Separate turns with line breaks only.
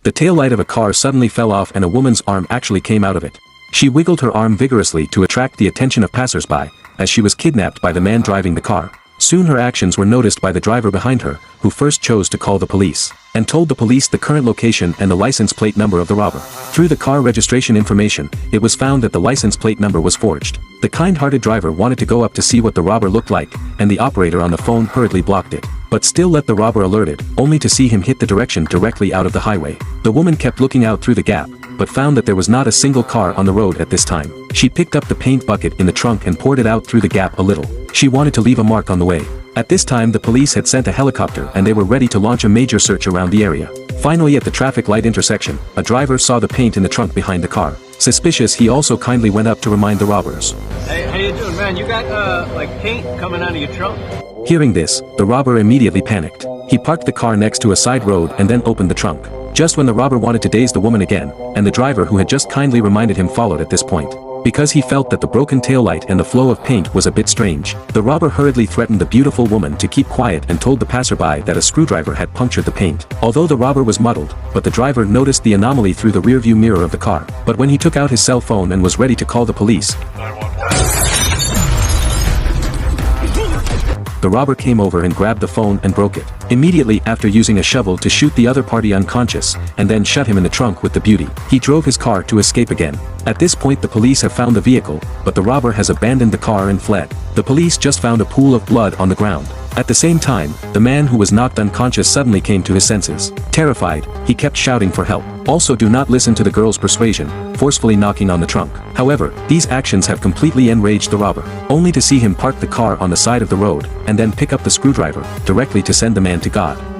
the taillight of a car suddenly fell off and a woman's arm actually came out of it. She wiggled her arm vigorously to attract the attention of passersby, as she was kidnapped by the man driving the car. Soon her actions were noticed by the driver behind her, who first chose to call the police, and told the police the current location and the license plate number of the robber. Through the car registration information, it was found that the license plate number was forged. The kind-hearted driver wanted to go up to see what the robber looked like, and the operator on the phone hurriedly blocked it, but still let the robber alerted, only to see him hit the direction directly out of the highway. The woman kept looking out through the gap, but found that there was not a single car on the road at this time. She picked up the paint bucket in the trunk and poured it out through the gap a little. She wanted to leave a mark on the way. At this time the police had sent a helicopter and they were ready to launch a major search around the area. Finally, at the traffic light intersection, a driver saw the paint in the trunk behind the car. Suspicious, he also kindly went up to remind the robbers.
Hey, how you doing, man? You got like paint coming out of your trunk?
Hearing this, the robber immediately panicked. He parked the car next to a side road and then opened the trunk. Just when the robber wanted to daze the woman again, and the driver who had just kindly reminded him followed at this point. Because he felt that the broken taillight and the flow of paint was a bit strange, the robber hurriedly threatened the beautiful woman to keep quiet and told the passerby that a screwdriver had punctured the paint. Although the robber was muddled, but the driver noticed the anomaly through the rearview mirror of the car. But when he took out his cell phone and was ready to call the police, the robber came over and grabbed the phone and broke it. Immediately after using a shovel to shoot the other party unconscious, and then shut him in the trunk with the beauty, he drove his car to escape again. At this point the police have found the vehicle, but the robber has abandoned the car and fled. The police just found a pool of blood on the ground. At the same time, the man who was knocked unconscious suddenly came to his senses. Terrified, he kept shouting for help. Also, do not listen to the girl's persuasion, forcefully knocking on the trunk. However, these actions have completely enraged the robber, only to see him park the car on the side of the road, and then pick up the screwdriver, directly to send the man to God.